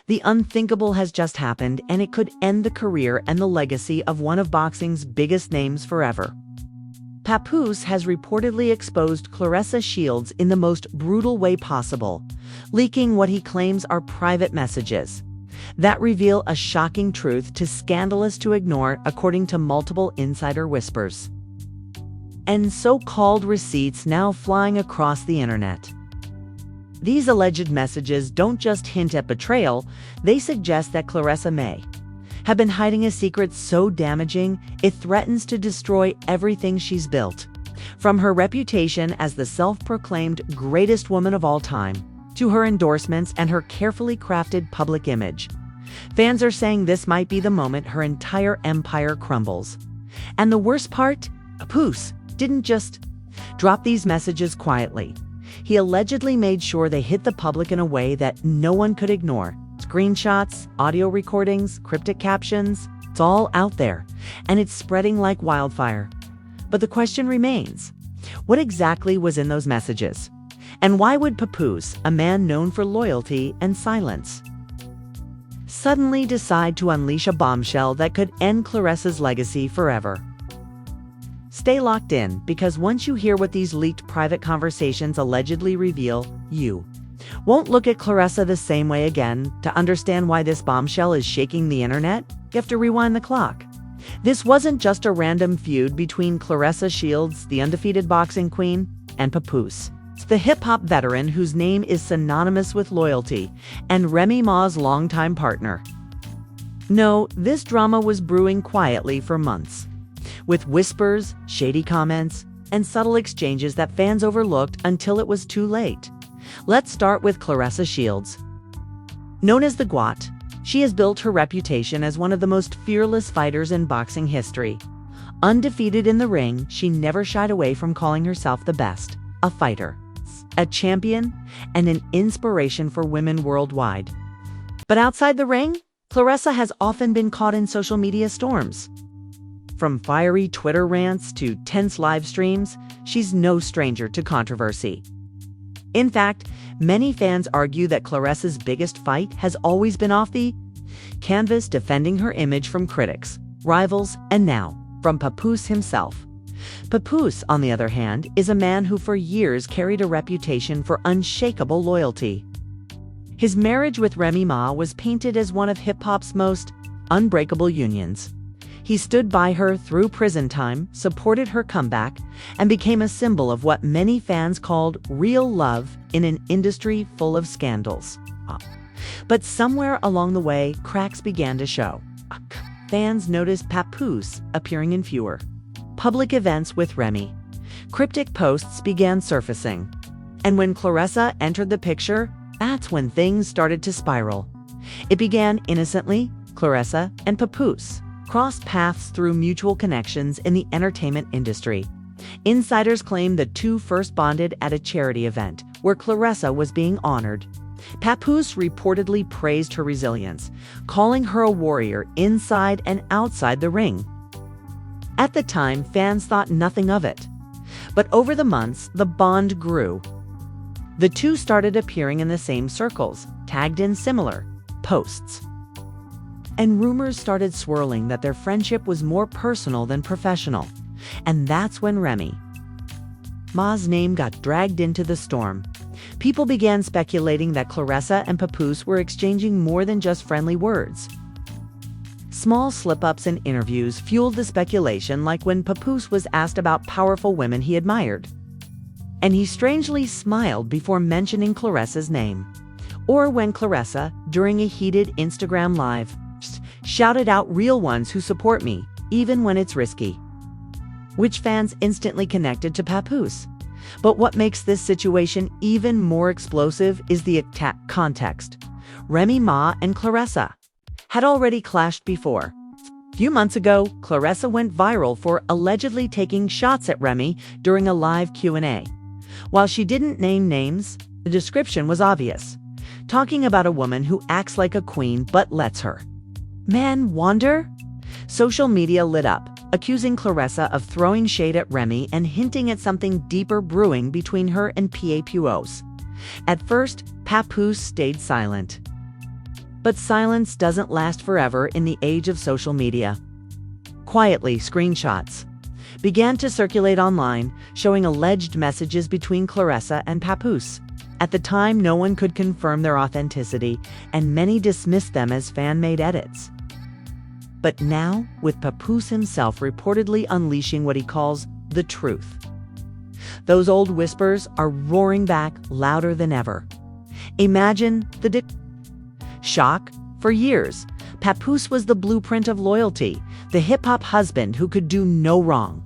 The unthinkable has just happened, and it could end the career and the legacy of one of boxing's biggest names forever. Papoose has reportedly exposed Claressa Shields in the most brutal way possible, leaking what he claims are private messages that reveal a shocking truth too scandalous to ignore, according to multiple insider whispers. And so-called receipts now flying across the internet. These alleged messages don't just hint at betrayal, they suggest that Claressa may have been hiding a secret so damaging it threatens to destroy everything she's built. From her reputation as the self-proclaimed greatest woman of all time, to her endorsements and her carefully crafted public image. Fans are saying this might be the moment her entire empire crumbles. And the worst part? Papoose didn't just drop these messages quietly. He allegedly made sure they hit the public in a way that no one could ignore. Screenshots, audio recordings, cryptic captions, it's all out there, and it's spreading like wildfire. But the question remains, what exactly was in those messages? And why would Papoose, a man known for loyalty and silence, suddenly decide to unleash a bombshell that could end Claressa's legacy forever? Stay locked in, because once you hear what these leaked private conversations allegedly reveal, you won't look at Claressa the same way again. To understand why this bombshell is shaking the internet, you have to rewind the clock. This wasn't just a random feud between Claressa Shields, the undefeated boxing queen, and Papoose, the hip-hop veteran whose name is synonymous with loyalty, and Remy Ma's longtime partner. No, this drama was brewing quietly for months, with whispers, shady comments, and subtle exchanges that fans overlooked until it was too late. Let's start with Claressa Shields. Known as the Gwot, she has built her reputation as one of the most fearless fighters in boxing history. Undefeated in the ring, she never shied away from calling herself the best, a fighter, a champion, and an inspiration for women worldwide. But outside the ring, Claressa has often been caught in social media storms. From fiery Twitter rants to tense live streams, she's no stranger to controversy. In fact, many fans argue that Claressa's biggest fight has always been off the canvas, defending her image from critics, rivals, and now, from Papoose himself. Papoose, on the other hand, is a man who for years carried a reputation for unshakable loyalty. His marriage with Remy Ma was painted as one of hip-hop's most unbreakable unions. He stood by her through prison time, supported her comeback, and became a symbol of what many fans called real love in an industry full of scandals. But somewhere along the way, cracks began to show. Fans noticed Papoose appearing in fewer public events with Remy. Cryptic posts began surfacing. And when Claressa entered the picture, that's when things started to spiral. It began innocently. Claressa and Papoose crossed paths through mutual connections in the entertainment industry. Insiders claim the two first bonded at a charity event where Claressa was being honored. Papoose reportedly praised her resilience, calling her a warrior inside and outside the ring. At the time, fans thought nothing of it. But over the months, the bond grew. The two started appearing in the same circles, tagged in similar posts. And rumors started swirling that their friendship was more personal than professional. And that's when Remy Ma's name got dragged into the storm. People began speculating that Claressa and Papoose were exchanging more than just friendly words. Small slip-ups in interviews fueled the speculation, like when Papoose was asked about powerful women he admired. And he strangely smiled before mentioning Claressa's name. Or when Claressa, during a heated Instagram Live, shouted out "real ones who support me, even when it's risky," which fans instantly connected to Papoose. But what makes this situation even more explosive is the attack context. Remy Ma and Claressa had already clashed before. A few months ago, Claressa went viral for allegedly taking shots at Remy during a live Q&A. While she didn't name names, the description was obvious. Talking about a woman who acts like a queen but lets her man wander? Social media lit up, accusing Claressa of throwing shade at Remy and hinting at something deeper brewing between her and Papoose. At first, Papoose stayed silent. But silence doesn't last forever in the age of social media. Quietly, screenshots began to circulate online, showing alleged messages between Claressa and Papoose. At the time, no one could confirm their authenticity, and many dismissed them as fan-made edits. But now, with Papoose himself reportedly unleashing what he calls the truth, those old whispers are roaring back louder than ever. Imagine the shock. For years, Papoose was the blueprint of loyalty, the hip-hop husband who could do no wrong.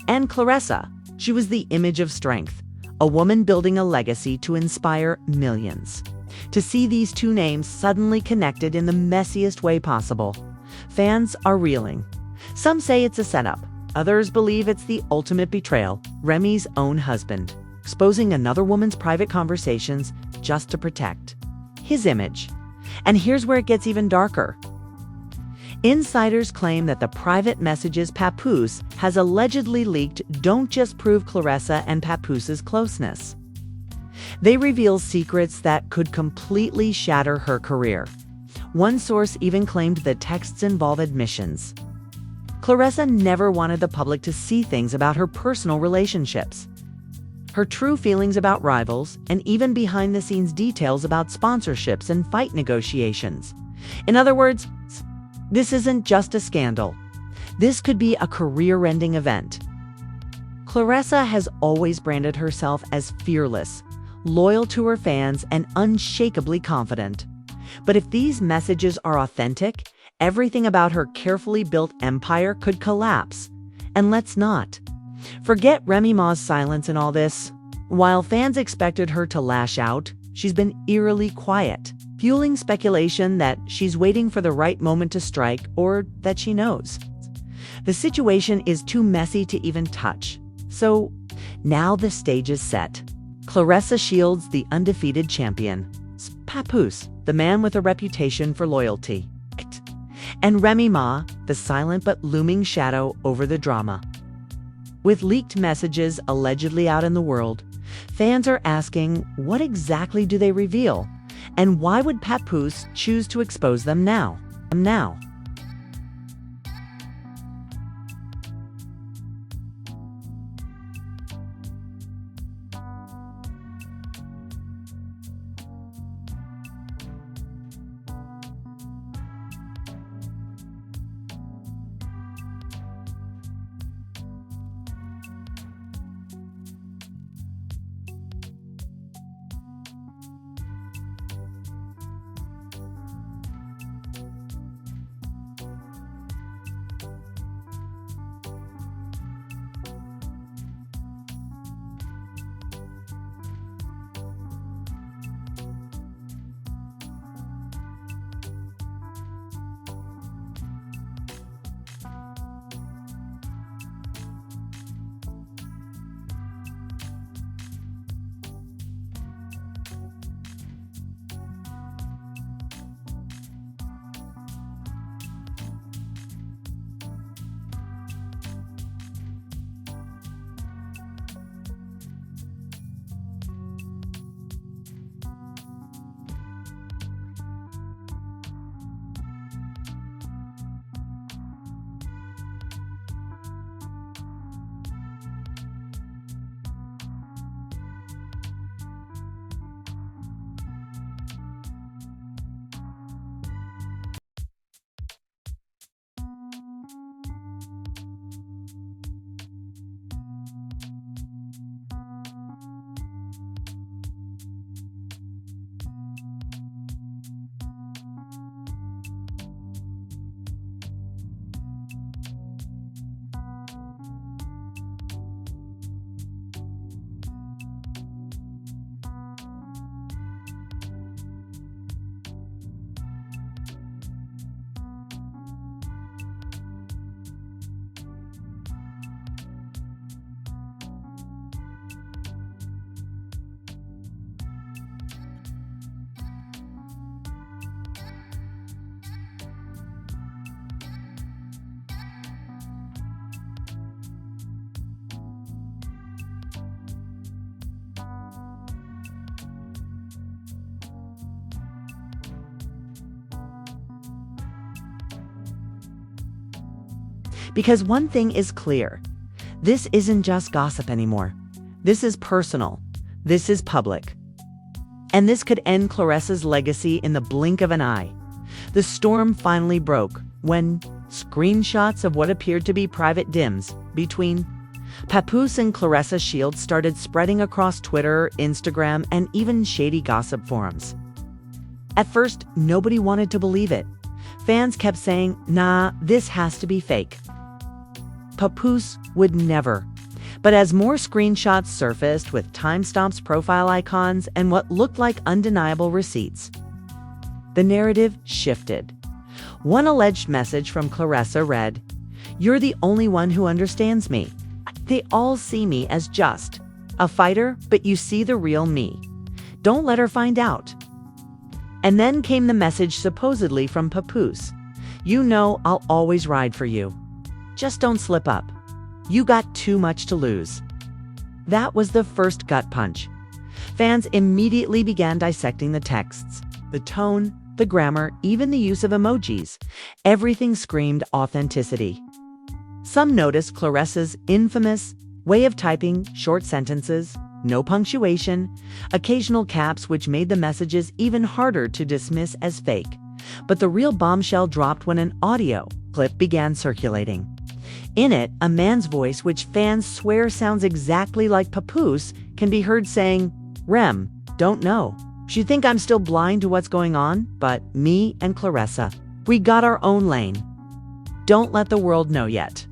And Claressa, she was the image of strength, a woman building a legacy to inspire millions. To see these two names suddenly connected in the messiest way possible, fans are reeling. Some say it's a setup. Others believe it's the ultimate betrayal, Remy's own husband, exposing another woman's private conversations just to protect his image. And here's where it gets even darker. Insiders claim that the private messages Papoose has allegedly leaked don't just prove Claressa and Papoose's closeness. They reveal secrets that could completely shatter her career. One source even claimed the texts involve admissions. Claressa never wanted the public to see things about her personal relationships, her true feelings about rivals, and even behind-the-scenes details about sponsorships and fight negotiations. In other words, this isn't just a scandal. This could be a career-ending event. Claressa has always branded herself as fearless, loyal to her fans, and unshakably confident. But if these messages are authentic, everything about her carefully built empire could collapse. And let's not forget Remy Ma's silence in all this. While fans expected her to lash out, she's been eerily quiet, fueling speculation that she's waiting for the right moment to strike or that she knows. The situation is too messy to even touch. So now the stage is set. Claressa Shields, the undefeated champion. Papoose, the man with a reputation for loyalty. And Remy Ma, the silent but looming shadow over the drama. With leaked messages allegedly out in the world, fans are asking, what exactly do they reveal? And why would Papoose choose to expose them now? Because one thing is clear. This isn't just gossip anymore. This is personal. This is public. And this could end Claressa's legacy in the blink of an eye. The storm finally broke when screenshots of what appeared to be private DMs between Papoose and Claressa Shields started spreading across Twitter, Instagram, and even shady gossip forums. At first, nobody wanted to believe it. Fans kept saying, "Nah, this has to be fake." Papoose would never. But as more screenshots surfaced with timestamps, profile icons, and what looked like undeniable receipts, the narrative shifted. One alleged message from Claressa read, "You're the only one who understands me. They all see me as just a fighter, but you see the real me. Don't let her find out." And then came the message supposedly from Papoose. "You know I'll always ride for you. Just don't slip up. You got too much to lose." That was the first gut punch. Fans immediately began dissecting the texts, the tone, the grammar, even the use of emojis. Everything screamed authenticity. Some noticed Claressa's infamous way of typing short sentences, no punctuation, occasional caps, which made the messages even harder to dismiss as fake. But the real bombshell dropped when an audio clip began circulating. In it, a man's voice, which fans swear sounds exactly like Papoose, can be heard saying, "Rem, don't know. You think I'm still blind to what's going on? But me and Claressa, we got our own lane. Don't let the world know yet.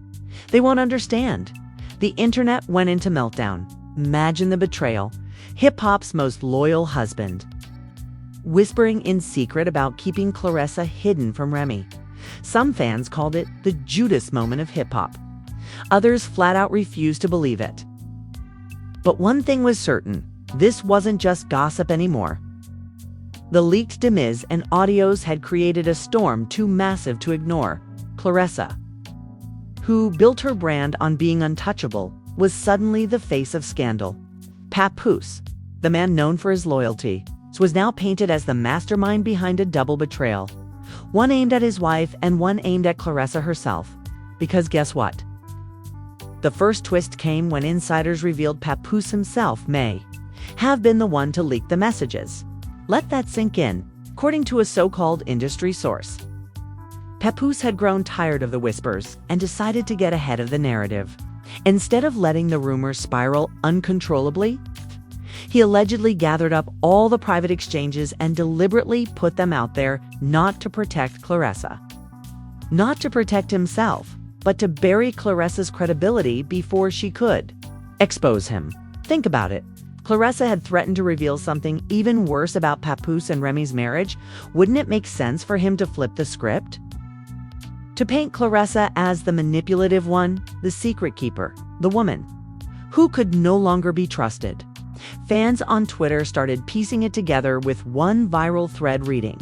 They won't understand." The internet went into meltdown. Imagine the betrayal. Hip-hop's most loyal husband whispering in secret about keeping Claressa hidden from Remy. Some fans called it the Judas moment of hip-hop. Others flat out refused to believe it. But one thing was certain. This wasn't just gossip anymore. The leaked DMs and audios had created a storm too massive to ignore. Claressa, who built her brand on being untouchable, was suddenly the face of scandal. Papoose, the man known for his loyalty, was now painted as the mastermind behind a double betrayal. One aimed at his wife and one aimed at Claressa herself. Because guess what? The first twist came when insiders revealed Papoose himself may have been the one to leak the messages. Let that sink in, according to a so-called industry source. Papoose had grown tired of the whispers and decided to get ahead of the narrative. Instead of letting the rumors spiral uncontrollably, he allegedly gathered up all the private exchanges and deliberately put them out there, not to protect Claressa, not to protect himself, but to bury Claressa's credibility before she could expose him. Think about it. Claressa had threatened to reveal something even worse about Papoose and Remy's marriage. Wouldn't it make sense for him to flip the script? To paint Claressa as the manipulative one, the secret keeper, the woman who could no longer be trusted. Fans on Twitter started piecing it together with one viral thread reading,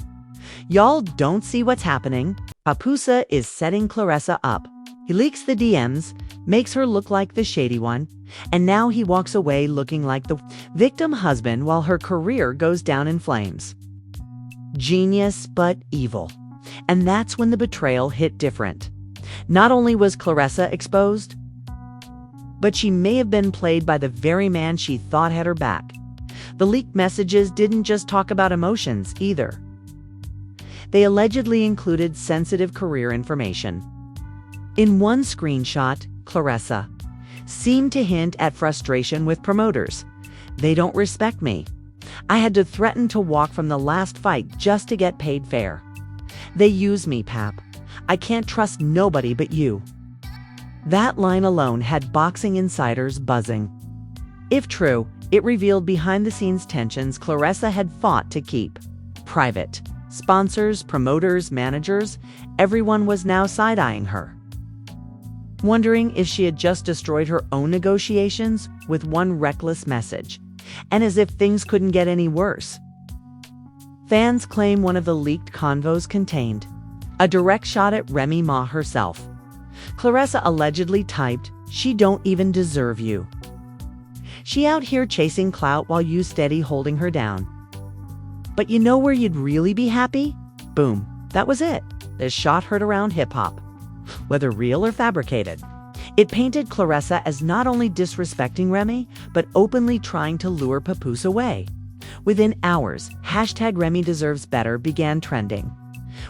"Y'all don't see what's happening. Papoose is setting Claressa up. He leaks the DMs, makes her look like the shady one, and now he walks away looking like the victim husband while her career goes down in flames." Genius, but evil. And that's when the betrayal hit different. Not only was Claressa exposed, but she may have been played by the very man she thought had her back. The leaked messages didn't just talk about emotions either. They allegedly included sensitive career information. In one screenshot, Claressa seemed to hint at frustration with promoters. "They don't respect me. I had to threaten to walk from the last fight just to get paid fair. They use me, Pap. I can't trust nobody but you." That line alone had boxing insiders buzzing. If true, it revealed behind-the-scenes tensions Claressa had fought to keep private. Sponsors, promoters, managers, everyone was now side-eyeing her, wondering if she had just destroyed her own negotiations with one reckless message. And as if things couldn't get any worse, fans claim one of the leaked convos contained a direct shot at Remy Ma herself. Claressa allegedly typed, "She don't even deserve you. She out here chasing clout while you steady holding her down. But you know where you'd really be happy?" Boom. That was it. This shot heard around hip-hop. whether real or fabricated. It painted Claressa as not only disrespecting Remy, but openly trying to lure Papoose away. Within hours, #RemyDeservesBetter began trending,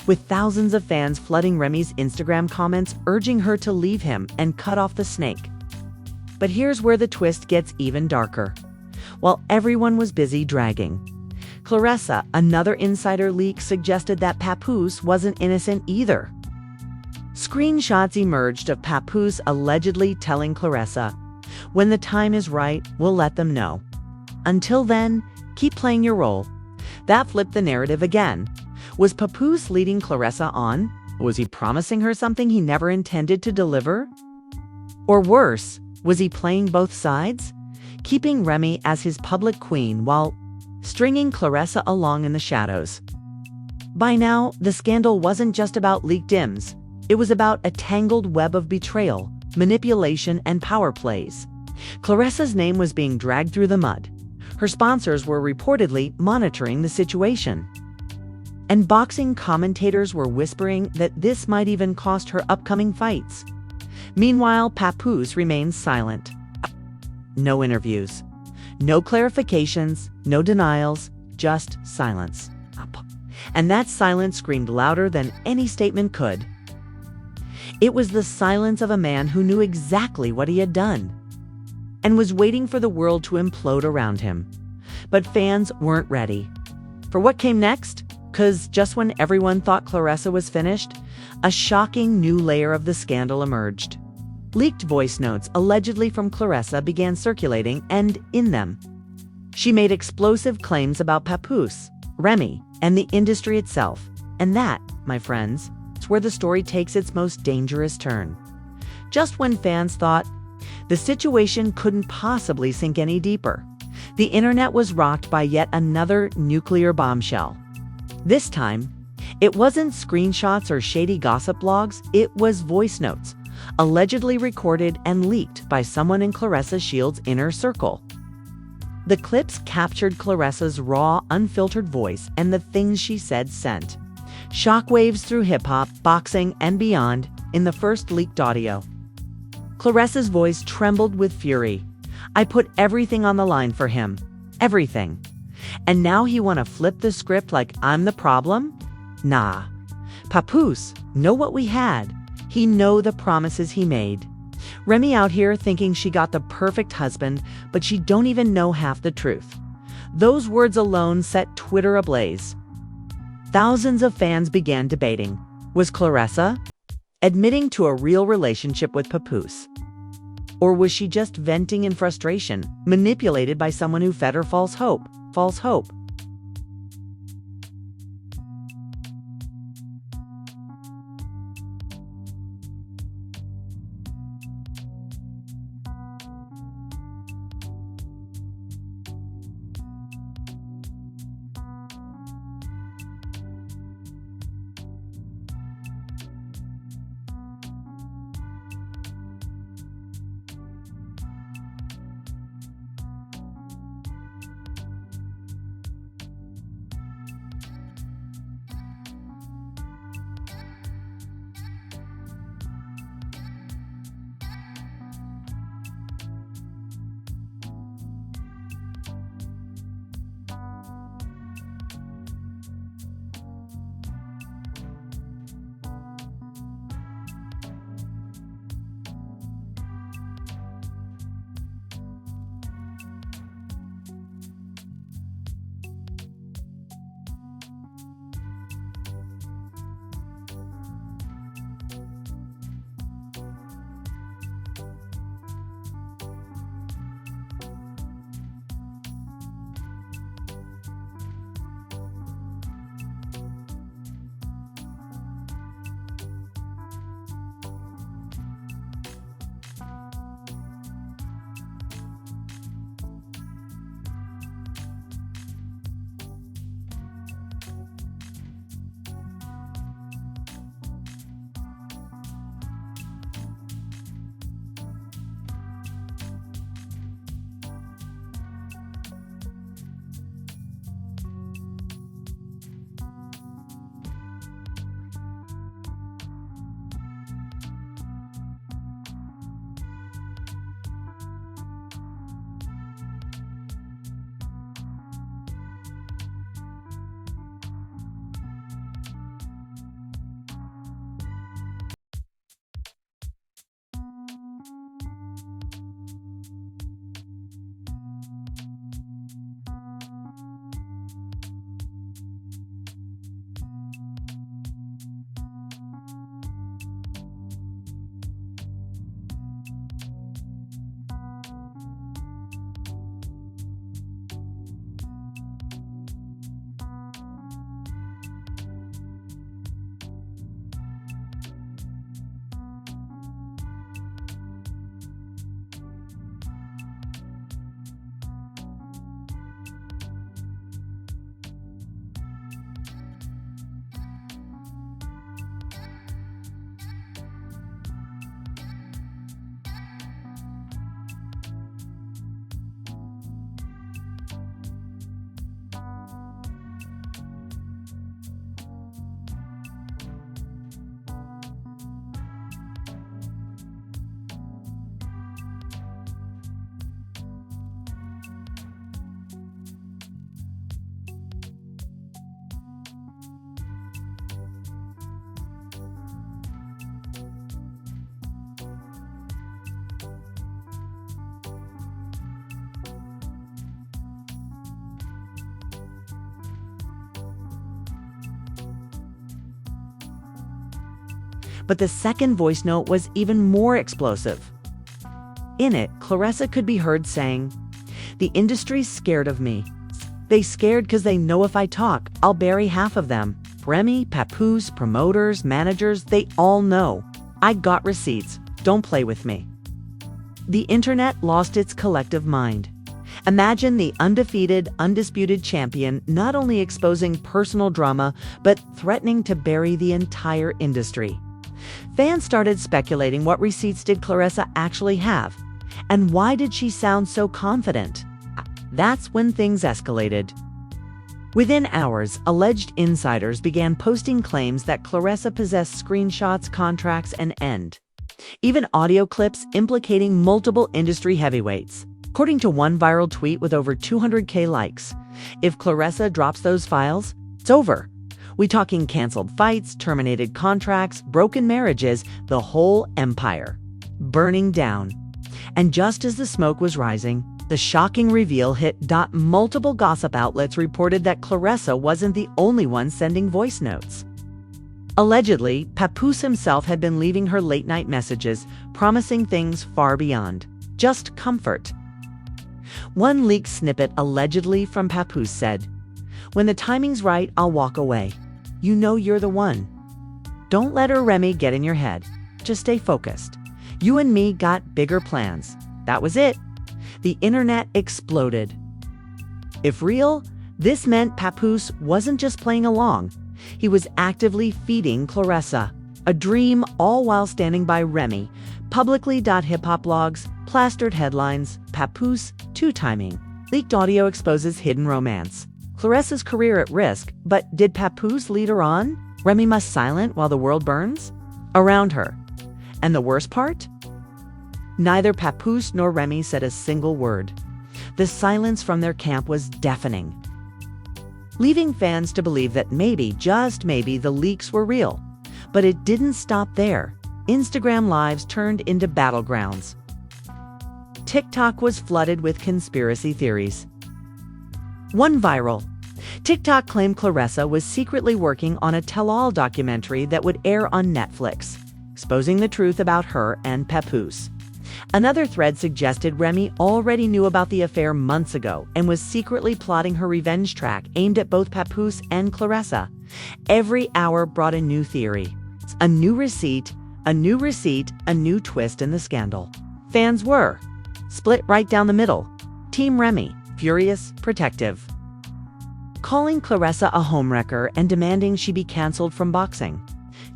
with thousands of fans flooding Remy's Instagram comments urging her to leave him and cut off the snake. But here's where the twist gets even darker. While everyone was busy dragging Claressa, another insider leak suggested that Papoose wasn't innocent either. Screenshots emerged of Papoose allegedly telling Claressa, "When the time is right, we'll let them know. Until then, keep playing your role." That flipped the narrative again. Was Papoose leading Claressa on? Was he promising her something he never intended to deliver? Or worse, was he playing both sides, keeping Remy as his public queen while stringing Claressa along in the shadows? By now, the scandal wasn't just about leaked DMs. It was about a tangled web of betrayal, manipulation, and power plays. Claressa's name was being dragged through the mud. Her sponsors were reportedly monitoring the situation. And boxing commentators were whispering that this might even cost her upcoming fights. Meanwhile, Papoose remains silent. No interviews, no clarifications, no denials, just silence. And that silence screamed louder than any statement could. It was the silence of a man who knew exactly what he had done and was waiting for the world to implode around him. But fans weren't ready for what came next, because just when everyone thought Claressa was finished, a shocking new layer of the scandal emerged. Leaked voice notes allegedly from Claressa began circulating, and in them, she made explosive claims about Papoose, Remy, and the industry itself. And that, my friends, is where the story takes its most dangerous turn. Just when fans thought the situation couldn't possibly sink any deeper, the internet was rocked by yet another nuclear bombshell. This time, it wasn't screenshots or shady gossip blogs, it was voice notes, allegedly recorded and leaked by someone in Claressa Shields' inner circle. The clips captured Claressa's raw, unfiltered voice, and the things she said sent shockwaves through hip-hop, boxing, and beyond in the first leaked audio. Claressa's voice trembled with fury. "I put everything on the line for him. Everything. And now he want to flip the script like I'm the problem? Nah. Papoose, know what we had. He know the promises he made. Remy out here thinking she got the perfect husband, but she don't even know half the truth." Those words alone set Twitter ablaze. Thousands of fans began debating. Was Claressa admitting to a real relationship with Papoose? Or was she just venting in frustration, manipulated by someone who fed her false hope? False hope. But the second voice note was even more explosive. In it, Claressa could be heard saying, "The industry's scared of me. They scared because they know if I talk, I'll bury half of them. Remy, Papoose, promoters, managers, they all know. I got receipts. Don't play with me." The internet lost its collective mind. Imagine the undefeated, undisputed champion not only exposing personal drama, but threatening to bury the entire industry. Fans started speculating what receipts did Claressa actually have, and why did she sound so confident? That's when things escalated. Within hours, alleged insiders began posting claims that Claressa possessed screenshots, contracts, and even audio clips implicating multiple industry heavyweights. According to one viral tweet with over 200K likes, if Claressa drops those files, it's over. We talking canceled fights, terminated contracts, broken marriages, the whole empire burning down. And just as the smoke was rising, the shocking reveal hit. Multiple gossip outlets reported that Claressa wasn't the only one sending voice notes. Allegedly, Papoose himself had been leaving her late-night messages, promising things far beyond just comfort. One leaked snippet allegedly from Papoose said, "When the timing's right, I'll walk away. You know you're the one. Don't let her Remy get in your head. Just stay focused. You and me got bigger plans." That was it. The internet exploded. If real, this meant Papoose wasn't just playing along. He was actively feeding Claressa, a dream, all while standing by Remy. Publicly. Hip-hop blogs, plastered headlines, Papoose, two-timing. Leaked audio exposes hidden romance. Claressa's career at risk, but did Papoose lead her on? Remy must silent while the world burns? Around her. And the worst part? Neither Papoose nor Remy said a single word. The silence from their camp was deafening, leaving fans to believe that maybe, just maybe, the leaks were real. But it didn't stop there. Instagram Lives turned into battlegrounds. TikTok was flooded with conspiracy theories. One viral. TikTok claimed Claressa was secretly working on a tell-all documentary that would air on Netflix, exposing the truth about her and Papoose. Another thread suggested Remy already knew about the affair months ago and was secretly plotting her revenge track aimed at both Papoose and Claressa. Every hour brought a new theory, a new receipt, a new twist in the scandal. Fans were split right down the middle. Team Remy, furious, protective, calling Claressa a homewrecker and demanding she be canceled from boxing.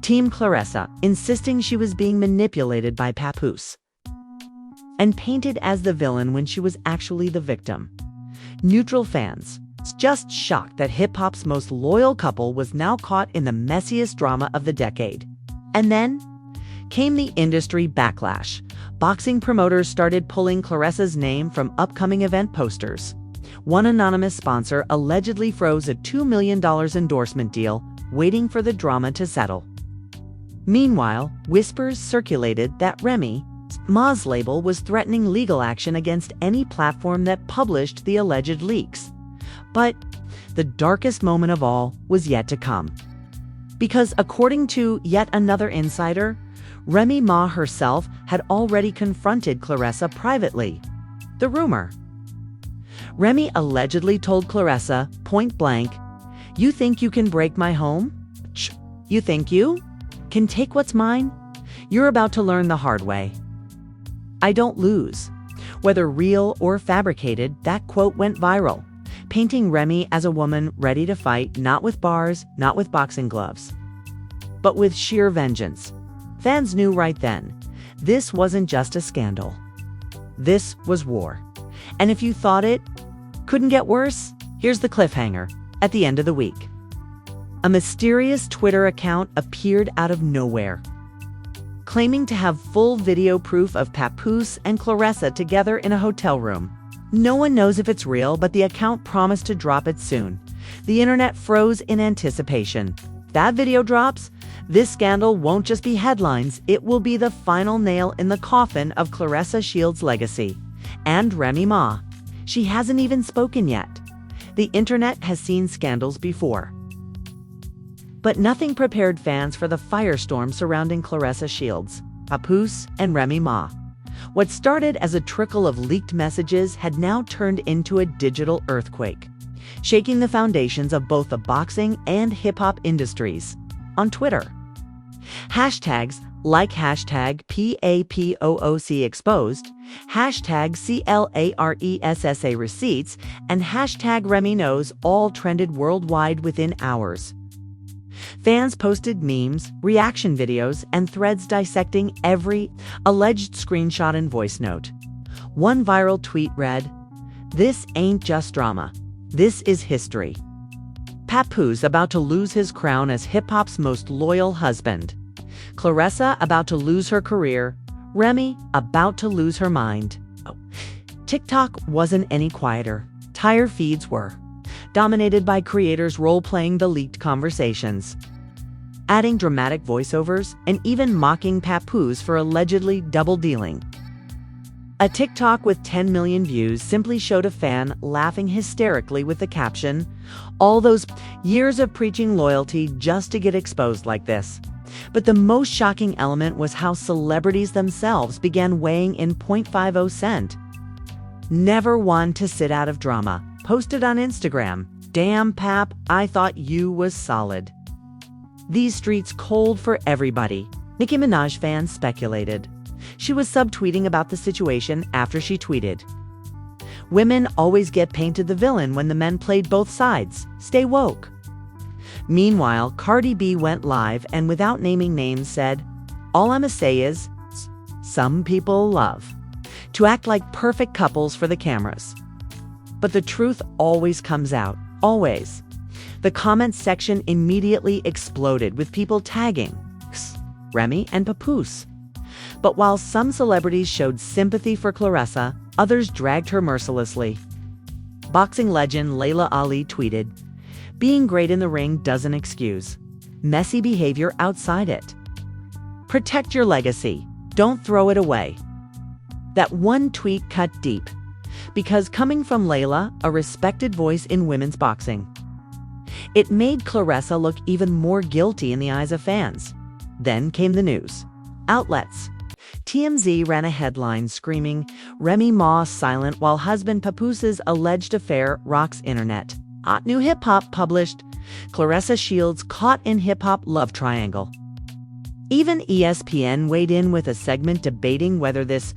Team Claressa, insisting she was being manipulated by Papoose and painted as the villain when she was actually the victim. Neutral fans, just shocked that hip-hop's most loyal couple was now caught in the messiest drama of the decade. And then came the industry backlash. Boxing promoters started pulling Claressa's name from upcoming event posters. One anonymous sponsor allegedly froze a $2 million endorsement deal, waiting for the drama to settle. Meanwhile, whispers circulated that Remy Ma's label was threatening legal action against any platform that published the alleged leaks. But the darkest moment of all was yet to come. Because according to yet another insider, Remy Ma herself had already confronted Claressa privately. The rumor. Remy allegedly told Claressa, point blank, "You think you can break my home? You think you can take what's mine? You're about to learn the hard way. I don't lose." Whether real or fabricated, that quote went viral, painting Remy as a woman ready to fight, not with bars, not with boxing gloves, but with sheer vengeance. Fans knew right then, this wasn't just a scandal. This was war. And if you thought it couldn't get worse, here's the cliffhanger at the end of the week. A mysterious Twitter account appeared out of nowhere, claiming to have full video proof of Papoose and Claressa together in a hotel room. No one knows if it's real, but the account promised to drop it soon. The internet froze in anticipation. If that video drops, this scandal won't just be headlines, it will be the final nail in the coffin of Claressa Shields' legacy. And Remy Ma. She hasn't even spoken yet. The internet has seen scandals before. But nothing prepared fans for the firestorm surrounding Claressa Shields, Papoose, and Remy Ma. What started as a trickle of leaked messages had now turned into a digital earthquake, shaking the foundations of both the boxing and hip-hop industries. On Twitter, hashtags like hashtag PAPOOC exposed, hashtag CLARESSA receipts, and hashtag Remy knows all trended worldwide within hours. Fans posted memes, reaction videos, and threads dissecting every alleged screenshot and voice note. One viral tweet read, "This ain't just drama. This is history. Papoose about to lose his crown as hip-hop's most loyal husband. Claressa about to lose her career. Remy about to lose her mind." Oh. TikTok wasn't any quieter. Tire feeds were, dominated by creators role-playing the leaked conversations, adding dramatic voiceovers and even mocking Papoose for allegedly double-dealing. A TikTok with 10 million views simply showed a fan laughing hysterically with the caption, "All those years of preaching loyalty just to get exposed like this." But the most shocking element was how celebrities themselves began weighing in 0.50 cent. "Never one to sit out of drama," posted on Instagram, "Damn Pap, I thought you was solid." "These streets cold for everybody," Nicki Minaj fans speculated. She was subtweeting about the situation after she tweeted, "Women always get painted the villain when the men played both sides. Stay woke." Meanwhile, Cardi B went live and without naming names said, "All I'ma say is, some people love to act like perfect couples for the cameras." But the truth always comes out, always. The comments section immediately exploded with people tagging Remy and Papoose. But while some celebrities showed sympathy for Claressa, others dragged her mercilessly. Boxing legend Laila Ali tweeted, "Being great in the ring doesn't excuse messy behavior outside it. Protect your legacy. Don't throw it away." That one tweet cut deep, because coming from Laila, a respected voice in women's boxing, it made Claressa look even more guilty in the eyes of fans. Then came the news. Outlets. TMZ ran a headline screaming, "Remy Ma silent while husband Papoose's alleged affair rocks internet." Hot New Hip Hop published, "Claressa Shields caught in hip-hop love triangle." Even ESPN weighed in with a segment debating whether this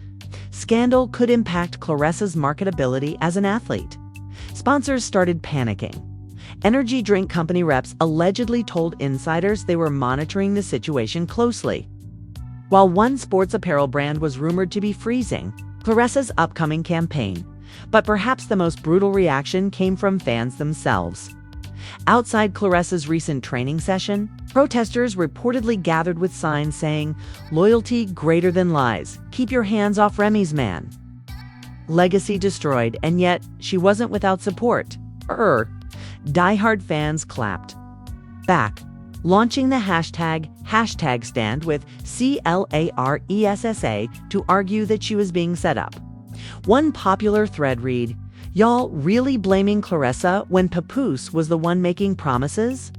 scandal could impact Claressa's marketability as an athlete. Sponsors started panicking. Energy drink company reps allegedly told insiders they were monitoring the situation closely. While one sports apparel brand was rumored to be freezing Claressa's upcoming campaign, but perhaps the most brutal reaction came from fans themselves. Outside Claressa's recent training session, protesters reportedly gathered with signs saying, "Loyalty greater than lies. Keep your hands off Remy's man." Legacy destroyed, and yet she wasn't without support. Diehard fans clapped back, launching the hashtag stand with CLARESSA to argue that she was being set up. One popular thread read, "Y'all really blaming Claressa when Papoose was the one making promises?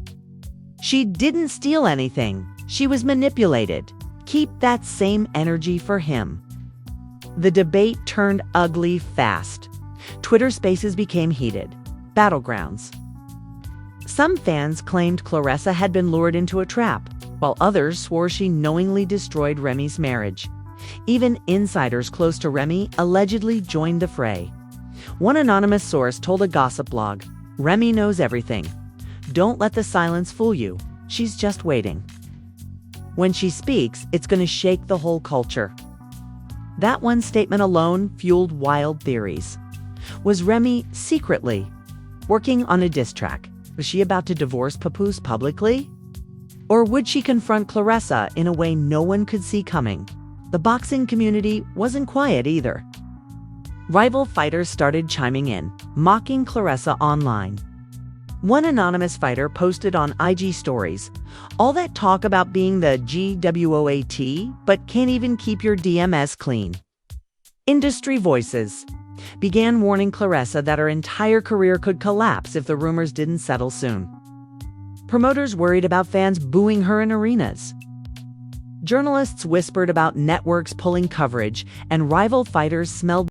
She didn't steal anything. She was manipulated. Keep that same energy for him." The debate turned ugly fast. Twitter spaces became heated. Battlegrounds. Some fans claimed Claressa had been lured into a trap, while others swore she knowingly destroyed Remy's marriage. Even insiders close to Remy allegedly joined the fray. One anonymous source told a gossip blog, "Remy knows everything. Don't let the silence fool you. She's just waiting. When she speaks, it's going to shake the whole culture." That one statement alone fueled wild theories. Was Remy secretly working on a diss track? Was she about to divorce Papoose publicly? Or would she confront Claressa in a way no one could see coming? The boxing community wasn't quiet either. Rival fighters started chiming in, mocking Claressa online. One anonymous fighter posted on IG stories, "All that talk about being the GWOAT, but can't even keep your DMS clean." Industry voices began warning Claressa that her entire career could collapse if the rumors didn't settle soon. Promoters worried about fans booing her in arenas. Journalists whispered about networks pulling coverage, and rival fighters smelled